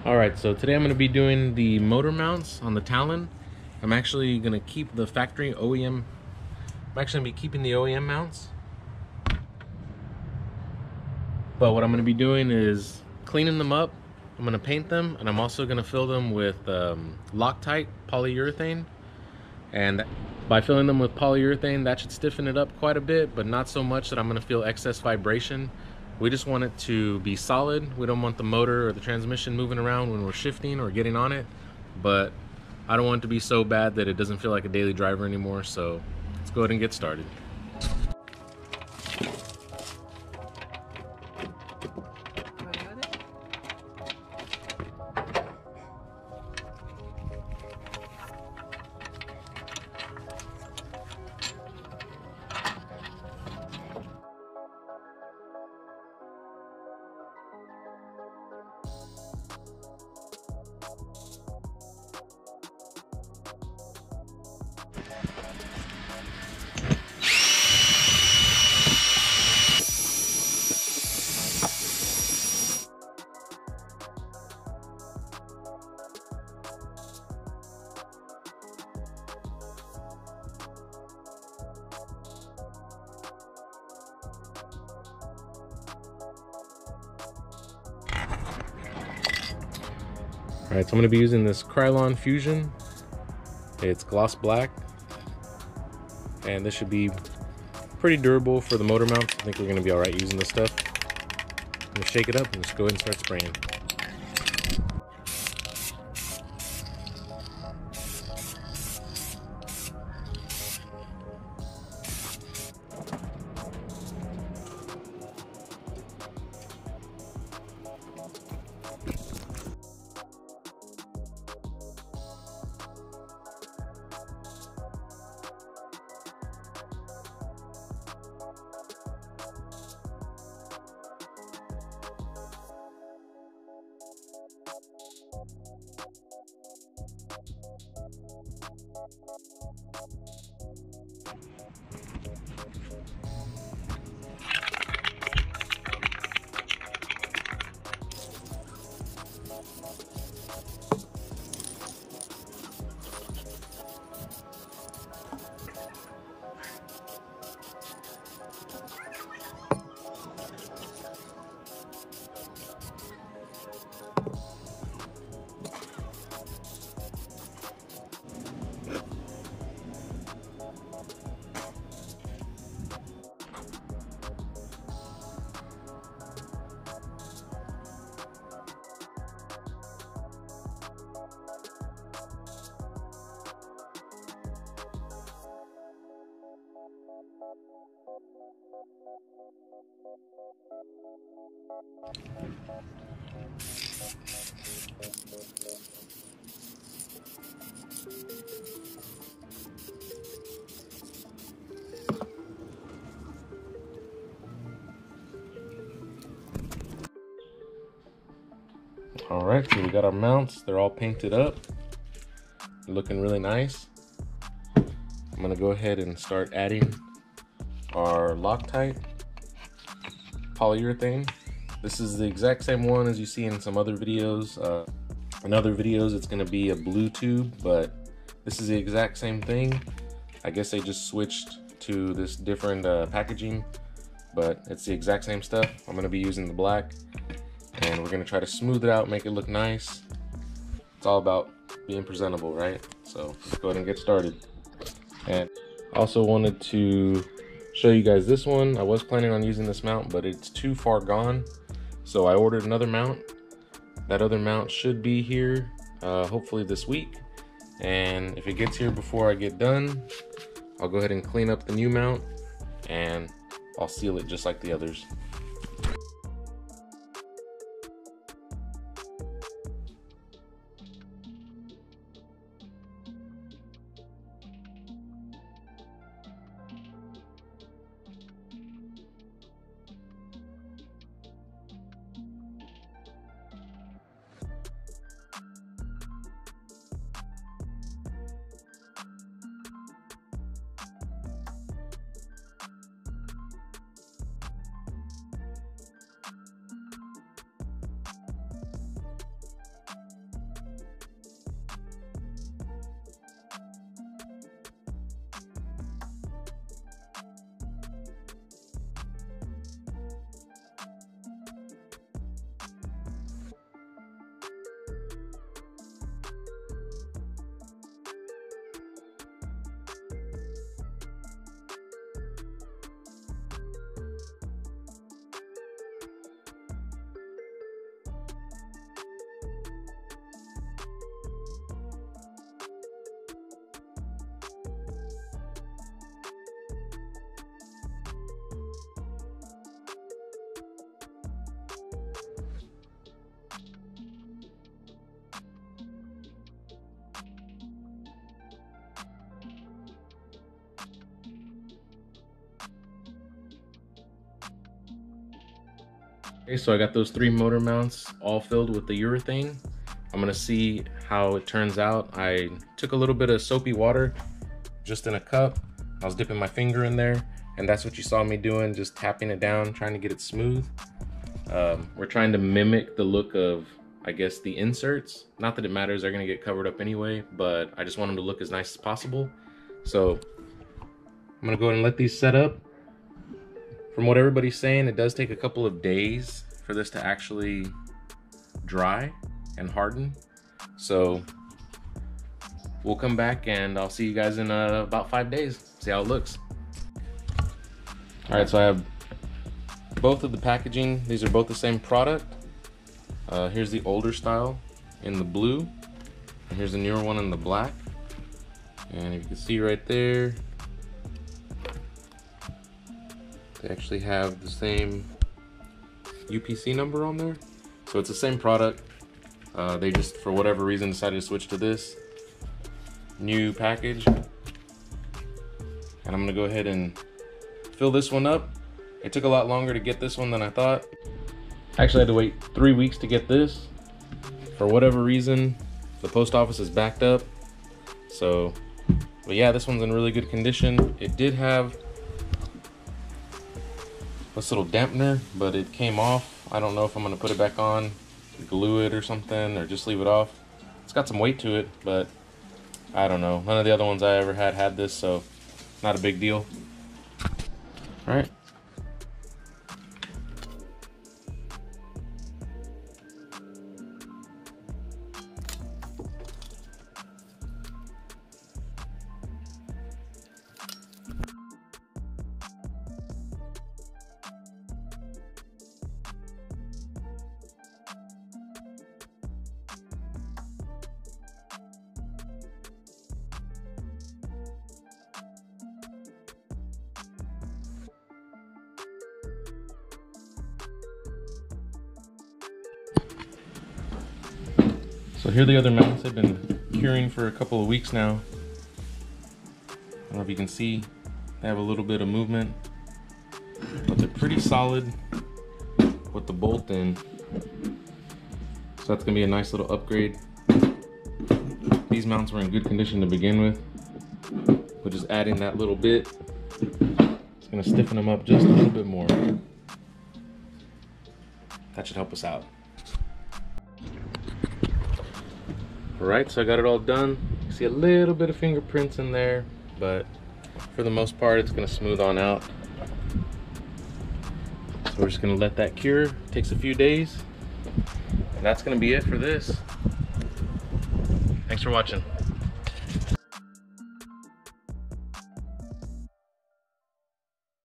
Alright, so today I'm going to be doing the motor mounts on the Talon. I'm actually going to keep the factory OEM. I'm actually going to be keeping the OEM mounts. But what I'm going to be doing is cleaning them up. I'm going to paint them, and I'm also going to fill them with Loctite Polyurethane. And by filling them with polyurethane, that should stiffen it up quite a bit, but not so much that I'm going to feel excess vibration. We just want it to be solid. We don't want the motor or the transmission moving around when we're shifting or getting on it, but I don't want it to be so bad that it doesn't feel like a daily driver anymore. So let's go ahead and get started. Alright, so I'm going to be using this Talon Fusion. It's gloss black, and this should be pretty durable for the motor mounts. I think we're going to be alright using this stuff. I'm going to shake it up and just go ahead and start spraying. Alright, so we got our mounts. They're all painted up. Looking really nice. I'm going to go ahead and start adding our Loctite Polyurethane. This is the exact same one as you see in some other videos. In other videos it's going to be a blue tube, but this is the exact same thing. I guess they just switched to this different packaging, but it's the exact same stuff. I'm going to be using the black, and we're going to try to smooth it out, make it look nice. It's all about being presentable, right? So let's go ahead and get started. And I also wanted to show you guys this one. I was planning on using this mount, but it's too far gone, so I ordered another mount. That other mount should be here hopefully this week, and if it gets here before I get done, I'll go ahead and clean up the new mount and I'll seal it just like the others. Okay, so I got those 3 motor mounts all filled with the urethane. I'm gonna see how it turns out. I took a little bit of soapy water just in a cup. I was dipping my finger in there, and that's what you saw me doing, just tapping it down, trying to get it smooth. We're trying to mimic the look of, I guess, the inserts. Not that it matters, they're gonna get covered up anyway, but I just want them to look as nice as possible. So I'm gonna go ahead and let these set up. From what everybody's saying, it does take a couple of days for this to actually dry and harden. So we'll come back and I'll see you guys in about 5 days, see how it looks. All right, so I have both of the packaging. These are both the same product. Here's the older style in the blue, and here's the newer one in the black. And if you can see right there, they actually have the same UPC number on there. So it's the same product. They just, for whatever reason, decided to switch to this new package. And I'm gonna go ahead and fill this one up. It took a lot longer to get this one than I thought. I actually had to wait 3 weeks to get this. For whatever reason, the post office is backed up. So, but yeah, this one's in really good condition. It did have this little dampener, but it came off. I don't know if I'm gonna put it back on, glue it or something, or just leave it off. It's got some weight to it, but I don't know. None of the other ones I ever had this, so not a big deal. All right. So here are the other mounts. They've been curing for a couple of weeks now. I don't know if you can see, they have a little bit of movement, but they're pretty solid with the bolt in. So that's gonna be a nice little upgrade. These mounts were in good condition to begin with, but just adding that little bit, it's gonna stiffen them up just a little bit more. That should help us out. Alright, so I got it all done. You see a little bit of fingerprints in there, but for the most part it's going to smooth on out. So we're just going to let that cure. It takes a few days. And that's going to be it for this. Thanks for watching.